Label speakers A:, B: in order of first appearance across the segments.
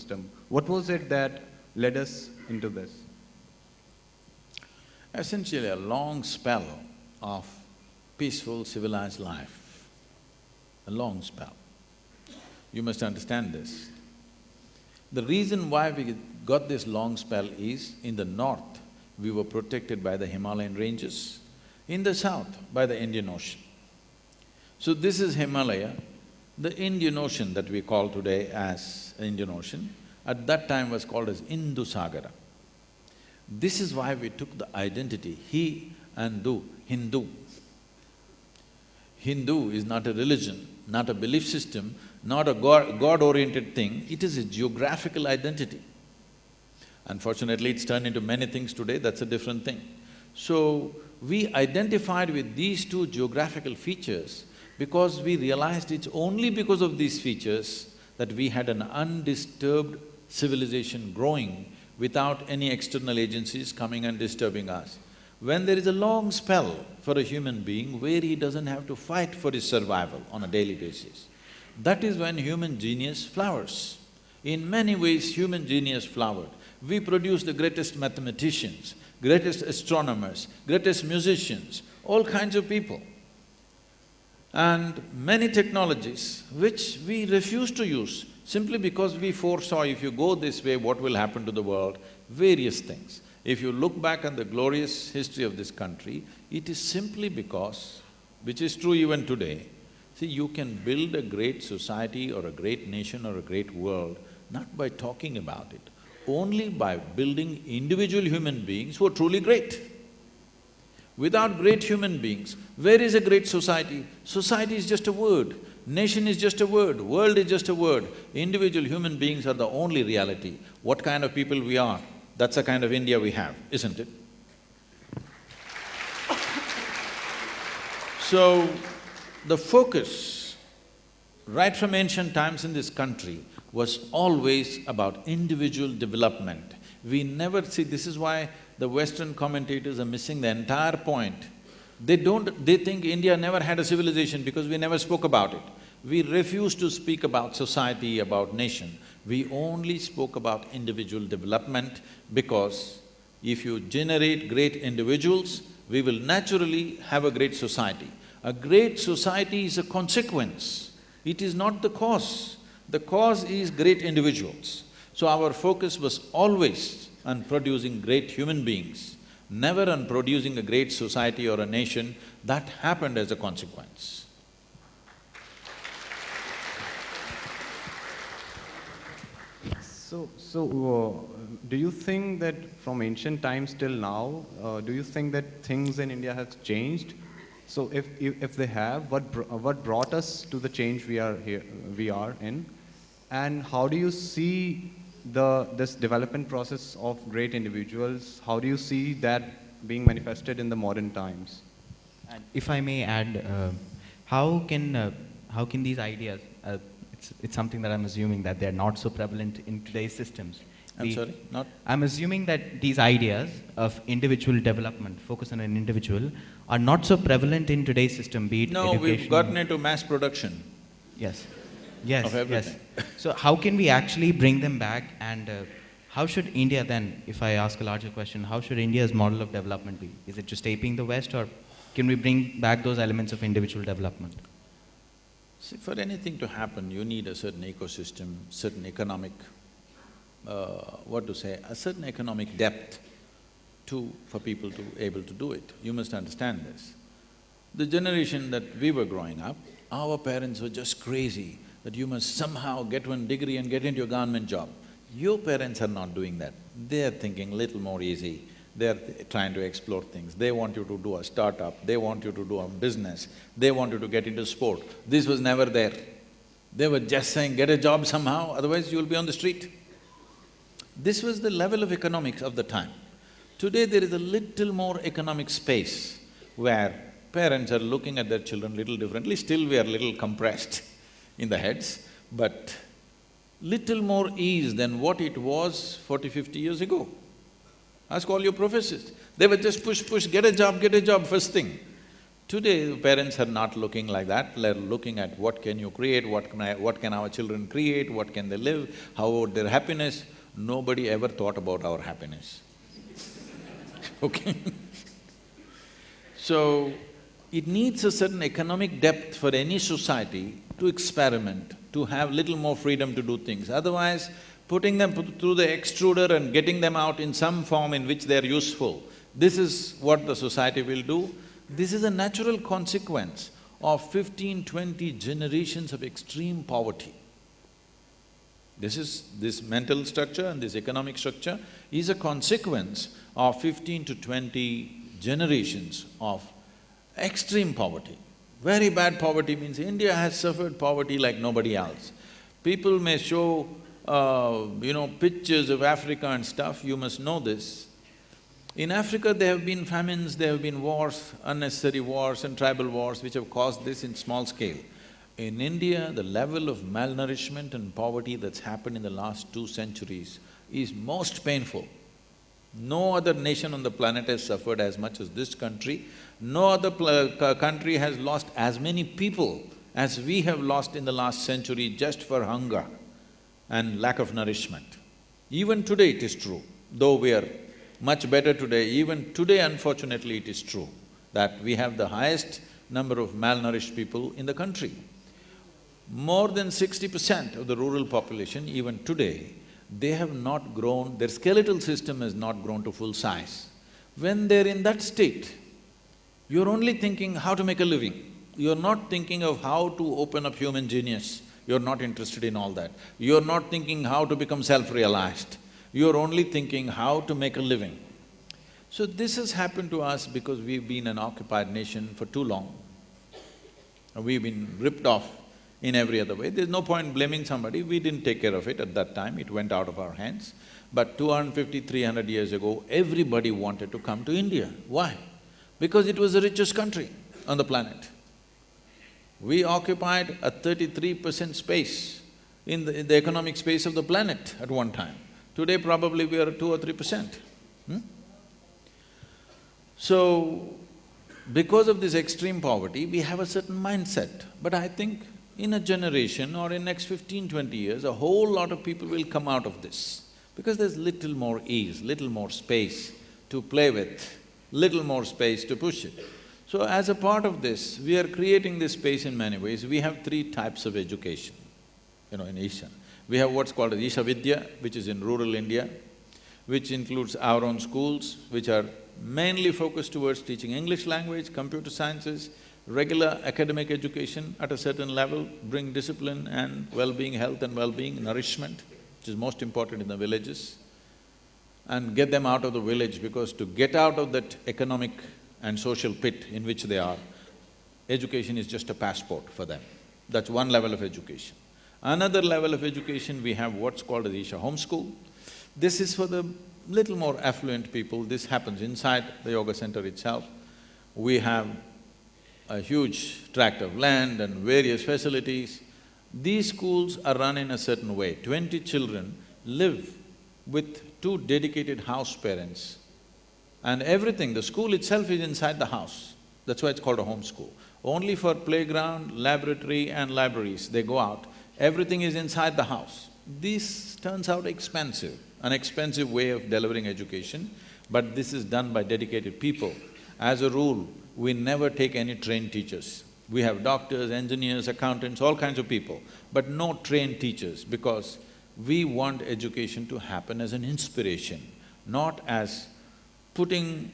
A: ecosystem. What was it that led us into this?
B: Essentially a long spell of peaceful, civilized life, a long spell. You must understand this. The reason why we got this long spell is, in the north, we were protected by the Himalayan ranges, in the south by the Indian Ocean. So this is Himalaya. The Indian Ocean that we call today as Indian Ocean, at that time was called as Indusagara. This is why we took the identity, he and do, Hindu. Hindu is not a religion, not a belief system, not a God-oriented thing, it is a geographical identity. Unfortunately, it's turned into many things today, that's a different thing. So, we identified with these two geographical features because we realized it's only because of these features that we had an undisturbed civilization growing without any external agencies coming and disturbing us. When there is a long spell for a human being where he doesn't have to fight for his survival on a daily basis, that is when human genius flowers. In many ways, human genius flowered. We produced the greatest mathematicians, greatest astronomers, greatest musicians, all kinds of people. And many technologies which we refuse to use simply because we foresaw if you go this way, what will happen to the world, various things. If you look back on the glorious history of this country, it is simply because, which is true even today, see, you can build a great society or a great nation or a great world not by talking about it, only by building individual human beings who are truly great. Without great human beings, where is a great society? Society is just a word, nation is just a word, world is just a word. Individual human beings are the only reality. What kind of people we are, that's the kind of India we have, isn't it? So, the focus, right from ancient times in this country, was always about individual development. We never see… this is why the Western commentators are missing the entire point. They think India never had a civilization because we never spoke about it. We refuse to speak about society, about nation. We only spoke about individual development because if you generate great individuals, we will naturally have a great society. A great society is a consequence, it is not the cause. The cause is great individuals. So our focus was always on producing great human beings, never on producing a great society or a nation. That happened as a consequence.
A: Do you think that from ancient times till now, do you think that things in India have changed? So if they have, what brought us to the change we are in? And how do you see this development process of great individuals, how do you see that being manifested in the modern times?
C: And if I may add, how can these ideas, it's something that I'm assuming that they're not so prevalent in today's systems.
B: I'm sorry, not?
C: I'm assuming that these ideas of individual development, focus on an individual, are not so prevalent in today's system, be it
B: No,
C: education.
B: we've gotten into mass production.
C: Yes. Yes,
B: of everything.
C: yes. So how can we actually bring them back, and how should India then, if I ask a larger question, how should India's model of development be? Is it just aping the West, or can we bring back those elements of individual development?
B: See, for anything to happen, you need a certain ecosystem, certain economic, a certain economic depth for people to able to do it. You must understand this. The generation that we were growing up, our parents were just crazy that you must somehow get one degree and get into a government job. Your parents are not doing that. They're thinking little more easy. They're trying to explore things. They want you to do a startup, they want you to do a business, they want you to get into sport. This was never there. They were just saying, get a job somehow, otherwise you'll be on the street. This was the level of economics of the time. Today there is a little more economic space where parents are looking at their children little differently. Still we are little compressed in the heads, but little more ease than what it was 40–50 years ago. Ask all your professors. They were just push, get a job, first thing. Today, parents are not looking like that, they're looking at what can you create, what can our children create, what can they live, how about their happiness. Nobody ever thought about our happiness. Okay? So, it needs a certain economic depth for any society to experiment, to have little more freedom to do things. Otherwise, putting them through the extruder and getting them out in some form in which they're useful, this is what the society will do. This is a natural consequence of 15, 20 generations of extreme poverty. This mental structure and this economic structure is a consequence of 15 to 20 generations of extreme poverty. Very bad poverty means India has suffered poverty like nobody else. People may show, pictures of Africa and stuff, you must know this. In Africa, there have been famines, there have been wars, unnecessary wars and tribal wars which have caused this in small scale. In India, the level of malnourishment and poverty that's happened in the last 2 centuries is most painful. No other nation on the planet has suffered as much as this country. No other country has lost as many people as we have lost in the last century just for hunger and lack of nourishment. Even today it is true, though we are much better today, even today unfortunately it is true that we have the highest number of malnourished people in the country. More than 60% of the rural population, even today, they have not grown, their skeletal system has not grown to full size. When they're in that state, you're only thinking how to make a living. You're not thinking of how to open up human genius. You're not interested in all that. You're not thinking how to become self-realized. You're only thinking how to make a living. So this has happened to us because we've been an occupied nation for too long. We've been ripped off in every other way. There's no point blaming somebody, we didn't take care of it at that time, it went out of our hands. But 250, 300 years ago, everybody wanted to come to India. Why? Because it was the richest country on the planet. We occupied a 33% space in the economic space of the planet at one time. Today probably we are 2 or 3%. So, because of this extreme poverty, we have a certain mindset. But I think in a generation or in next 15, 20 years, a whole lot of people will come out of this. Because there's little more ease, little more space to play with, little more space to push it. So as a part of this, we are creating this space in many ways. We have 3 types of education, in Isha. We have what's called as Isha Vidya, which is in rural India, which includes our own schools, which are mainly focused towards teaching English language, computer sciences, regular academic education at a certain level, bring discipline and well-being, health and well-being, nourishment, which is most important in the villages, and get them out of the village, because to get out of that economic and social pit in which they are, education is just a passport for them. That's one level of education. Another level of education, we have what's called as Isha Homeschool. This is for the little more affluent people, this happens inside the yoga center itself. We have a huge tract of land and various facilities. These schools are run in a certain way. 20 children live with 2 dedicated house parents, and everything, the school itself is inside the house. That's why it's called a home school. Only for playground, laboratory and libraries, they go out. Everything is inside the house. This turns out expensive, an expensive way of delivering education, but this is done by dedicated people. As a rule, we never take any trained teachers. We have doctors, engineers, accountants, all kinds of people, but no trained teachers, because we want education to happen as an inspiration, not as putting,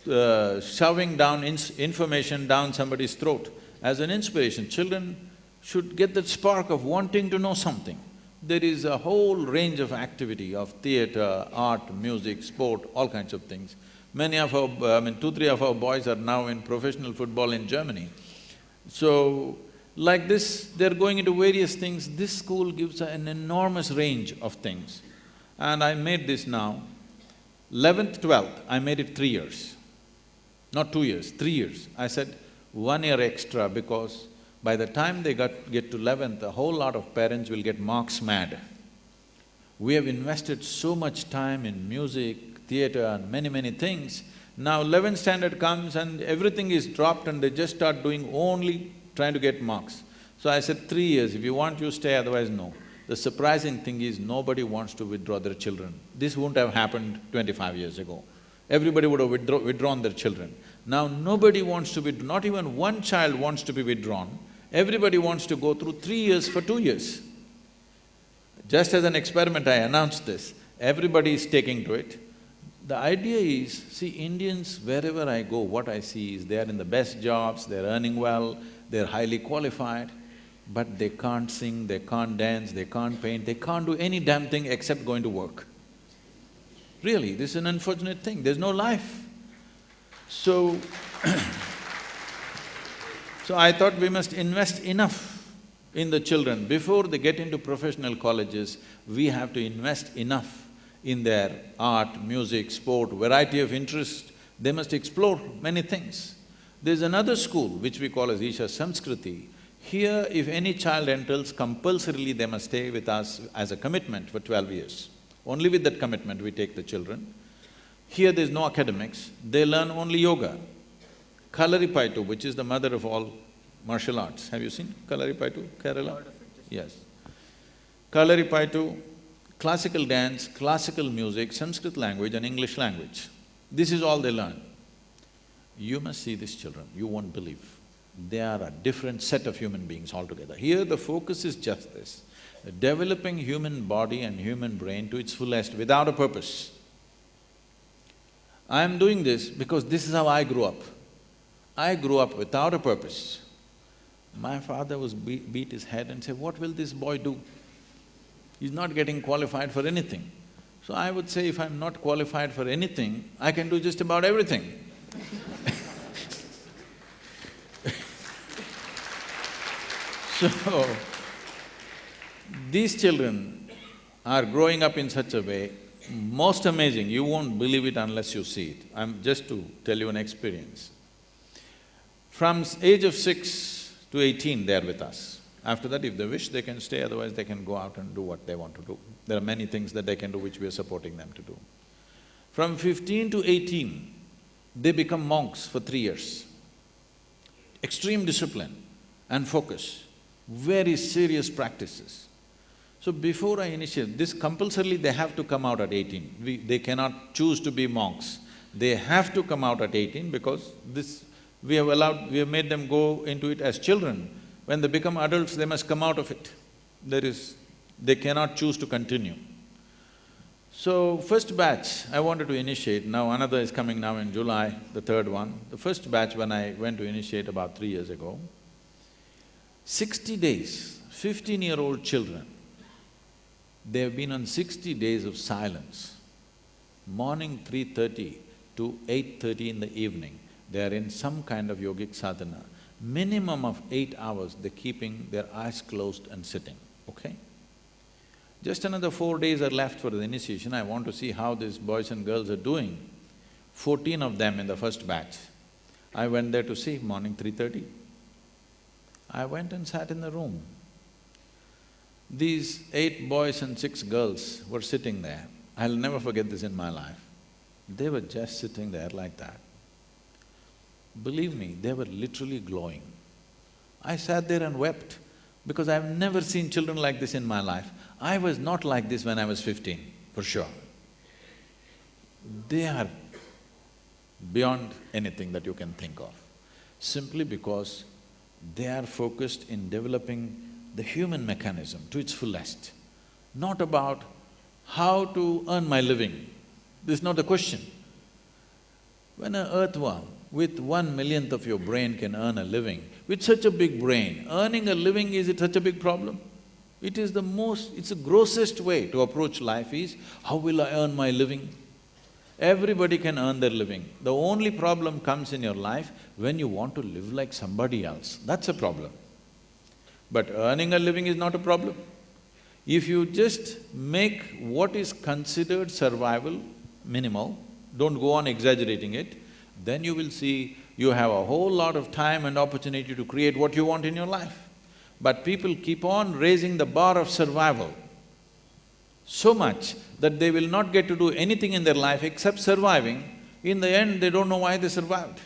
B: shoving down information down somebody's throat. As an inspiration, children should get that spark of wanting to know something. There is a whole range of activity of theatre, art, music, sport, all kinds of things. Many of our… 2, 3 of our boys are now in professional football in Germany. So, like this, they're going into various things. This school gives an enormous range of things. And I made this now, 11th, 12th, I made it 3 years. Not 2 years, 3 years. I said 1 year extra, because by the time they get to 11th, a whole lot of parents will get marks mad. We have invested so much time in music, theatre and many things Now 11th standard comes and everything is dropped and they just start doing only trying to get marks. So I said, 3 years, if you want you stay, otherwise no. The surprising thing is nobody wants to withdraw their children. This wouldn't have happened 25 years ago. Everybody would have withdrawn their children. Now nobody wants to withdraw, not even one child wants to be withdrawn. Everybody wants to go through 3 years for 2 years. Just as an experiment, I announced this. Everybody is taking to it. The idea is, see, Indians, wherever I go, what I see is they are in the best jobs, they're earning well, they're highly qualified, but they can't sing, they can't dance, they can't paint, they can't do any damn thing except going to work. Really, this is an unfortunate thing, there's no life. So, so I thought we must invest enough in the children. Before they get into professional colleges, we have to invest enough in their art, music, sport, variety of interest. They must explore many things. There's another school which we call as Isha Samskriti. Here, if any child enters, compulsorily they must stay with us as a commitment for 12 years. Only with that commitment we take the children. Here there's no academics, they learn only yoga. Kalaripayattu, which is the mother of all martial arts. Have you seen Kalaripayattu, Kerala? Yes. Kalaripayattu, classical dance, classical music, Sanskrit language and English language. This is all they learn. You must see these children, you won't believe. They are a different set of human beings altogether. Here the focus is just this, developing human body and human brain to its fullest without a purpose. I am doing this because this is how I grew up. I grew up without a purpose. My father was beat his head and said, what will this boy do? He's not getting qualified for anything. So I would say, if I'm not qualified for anything, I can do just about everything. So, these children are growing up in such a way, most amazing, you won't believe it unless you see it. I'm just to tell you an experience. From age of 6 to 18, they are with us. After that, if they wish, they can stay, otherwise they can go out and do what they want to do. There are many things that they can do which we are supporting them to do. From 15 to 18, they become monks for 3 years. Extreme discipline and focus, very serious practices. So before I initiate, this compulsorily they have to come out at 18. They cannot choose to be monks. They have to come out at 18 because this… we have made them go into it as children. When they become adults, they must come out of it. They cannot choose to continue. So, first batch I wanted to initiate, now another is coming now in July, the third one. The first batch when I went to initiate about 3 years ago, 60 days, 15-year-old children, they have been on 60 days of silence. Morning 3:30 to 8:30 in the evening, they are in some kind of yogic sadhana. Minimum of 8 hours, they're keeping their eyes closed and sitting, okay? Just another 4 days are left for the initiation. I want to see how these boys and girls are doing. 14 of them in the first batch. I went there to see, morning 3:30. I went and sat in the room. These 8 boys and 6 girls were sitting there. I'll never forget this in my life. They were just sitting there like that. Believe me, they were literally glowing. I sat there and wept because I've never seen children like this in my life. I was not like this when I was 15, for sure. They are beyond anything that you can think of, simply because they are focused in developing the human mechanism to its fullest, not about how to earn my living. This is not the question. When an earthworm with 1/1,000,000th of your brain can earn a living, with such a big brain, earning a living, is it such a big problem? It is it's the grossest way to approach life is, how will I earn my living? Everybody can earn their living. The only problem comes in your life when you want to live like somebody else, that's a problem. But earning a living is not a problem. If you just make what is considered survival minimal, don't go on exaggerating it, then you will see you have a whole lot of time and opportunity to create what you want in your life. But people keep on raising the bar of survival so much that they will not get to do anything in their life except surviving, In the end, they don't know why they survived.